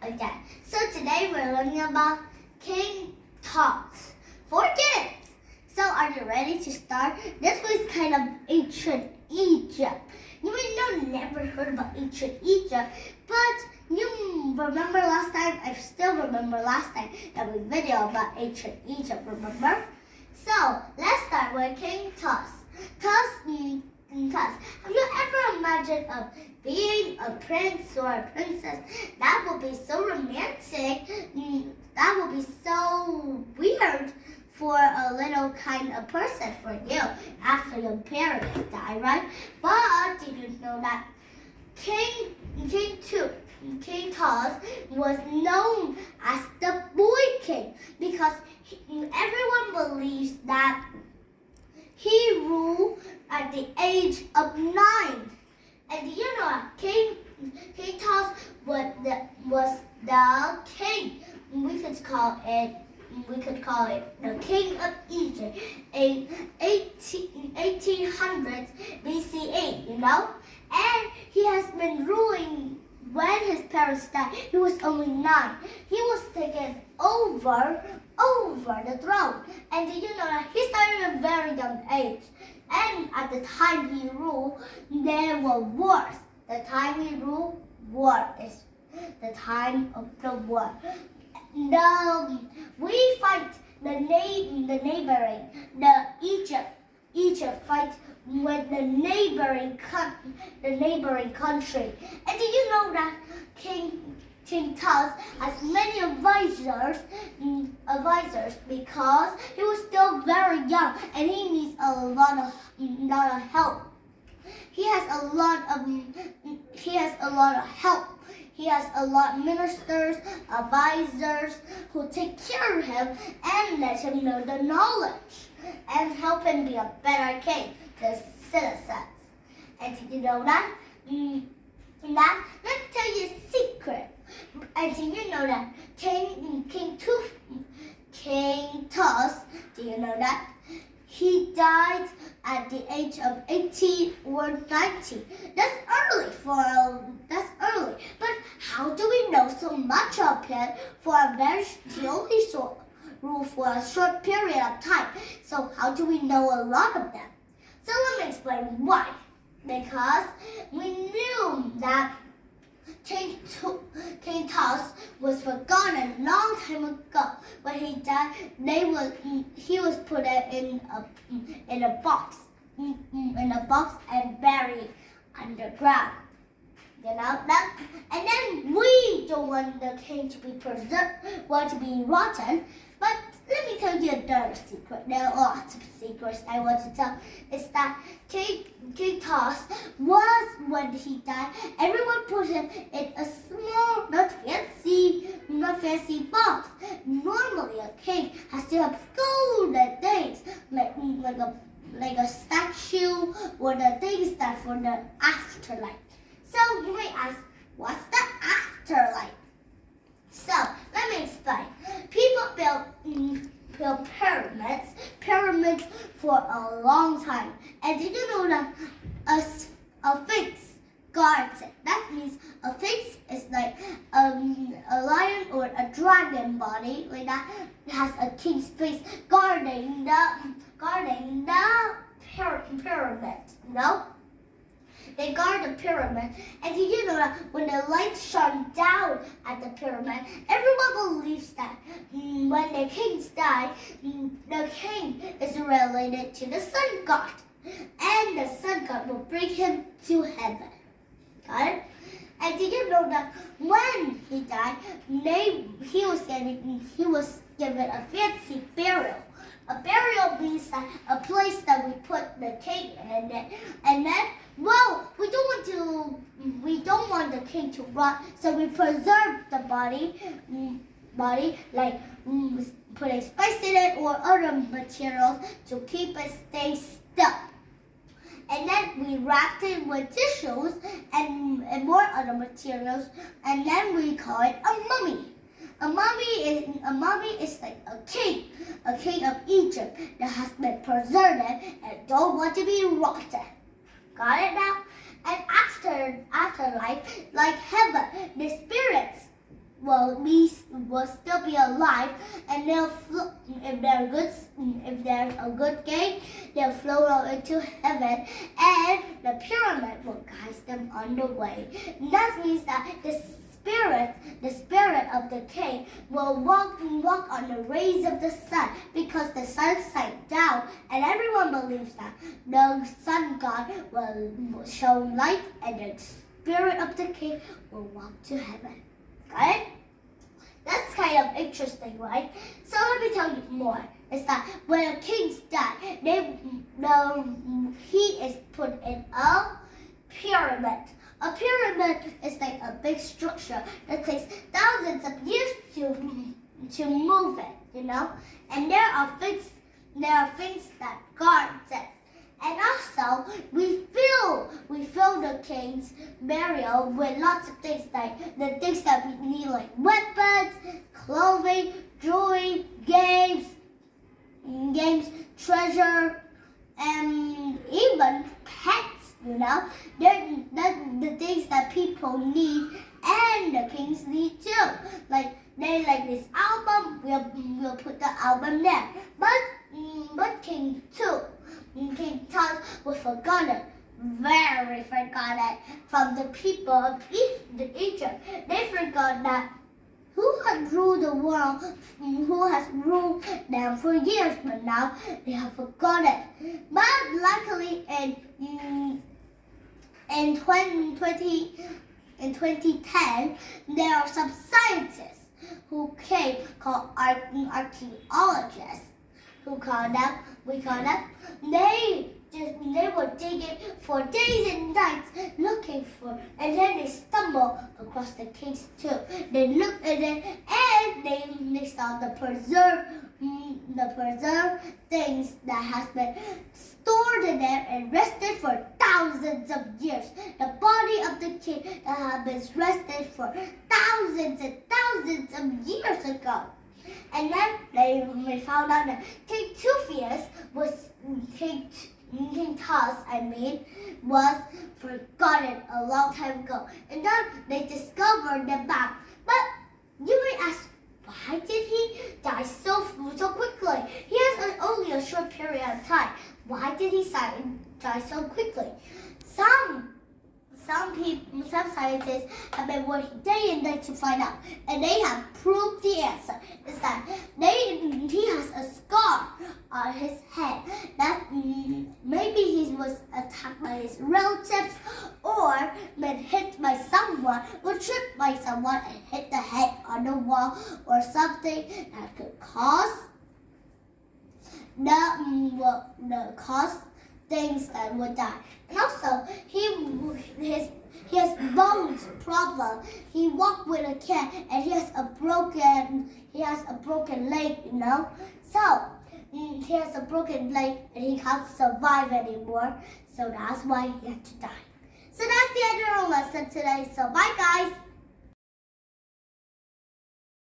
like that. So today we're learning about King Tut for kids. So are you ready to start? This was kind of ancient Egypt. You may not never heard about ancient Egypt, but you remember last time, I still remember last time that we video about ancient Egypt, remember? So let's start with King Tut. Tut, have you ever imagined of being a prince or a princess? That would be so romantic. That would be so weird for a little kind of person for you after your parents die, right? But did you know that King Tut was known as the Boy King because everyone believes that he ruled at the age of 9. And you know, King Tut was the king. We could call it the King of Egypt in 1800s BCE, you know? And he has been ruling. When his parents died, he was only 9. He was taken over the throne. And did you know that he started at a very young age? And at the time he ruled, there were wars. The time he ruled, war is the time of the war. We fight Egypt fight with the neighboring country. And did you know that King Tut has many advisors because he was still very young and he needs a lot of help. He has a lot of help. He has a lot of ministers, advisors who take care of him and let him know the knowledge and help him be a better king to citizens. And did you know that? Let me tell you a secret. And did you know that King Tut, do you know that? He died at the age of 18 or 19. That's early. But how do we know so much of him for a very only short rule for a short period of time? So how do we know a lot of them? So let me explain why. Because we knew that King Tut was forgotten a long time ago. When he died, he was put in a box and buried underground. You know that? And then we don't want the king to be to be rotten. But let me tell you another secret. There are lots of secrets I want to tell. Is that King Tut was, when he died, everyone put him in a small, not fancy box. Normally, a king has to have golden things, like a statue or the things that for the afterlife. So you may ask, what's the afterlife? So let me explain. People built pyramids for a long time. And did you know that a sphinx guards it? That means a sphinx is like a lion or a dragon body, like that. It has a king's face guarding the pyramid. You know? They guard the pyramid. And did you know that when the light shone down at the pyramid, everyone believes that when the kings die, the king is related to the sun god. And the sun god will bring him to heaven. Got it? And did you know that when he died, he was given a fancy burial. A burial means that a place that we put the king in it. And then, well, we don't want the king to rot, so we preserve the body like putting spice in it or other materials to keep it stay still. And then we wrapped it with tissues and more other materials, and then we call it a mummy. A mummy is like a king of Egypt that has been preserved and don't want to be rotten. Got it now? And afterlife, like heaven, the spirits will still be alive, and if they're a good king, they'll float out into heaven, and the pyramid will guide them on the way. That means that the spirit of the king will walk on the rays of the sun, because the sun sank down, and everyone believes that the sun god will show light, and the spirit of the king will walk to heaven. Got it? That's kind of interesting, right? So let me tell you more. Is that when a king dies, he is put in a pyramid. A pyramid is like a big structure that takes thousands of years to move it, you know. And there are things that guards it. And also, we fill the king's burial with lots of things, like the things that we need, like weapons, clothing, jewelry, games, treasure, and even pets. You know, they're the things that people need and the kings need too. Like they like this album, we'll put the album there. But King Tut was forgotten, very forgotten from the people of Egypt. They forgot that who has ruled the world, who has ruled them for years, but now they have forgotten. But luckily in 2010, there are some scientists who came called archaeologists. We call them. They were digging for days and nights looking for, and then they stumbled across the king's tomb. They looked at it and they saw the preserved things that has been stored in there and rested for thousands of years. The body of the king that had been rested for thousands and thousands of years ago. And then they found out that King Tut was forgotten a long time ago. And then they discovered the map. But you may ask, why did he die so quickly? He has only a short period of time. Why did he die so quickly? Some scientists have been working day and night to find out, and they have proved the answer. Is that he has a scar on his head that maybe he was attacked by his relatives, or been hit by someone, or tripped by someone and hit the head on the wall, or something that could cause things that would die. And also, he has bones problem. He walked with a cane, and he has a broken leg, you know. So he has a broken leg, and he can't survive anymore. So that's why he had to die. So that's the end of our lesson today. So bye, guys.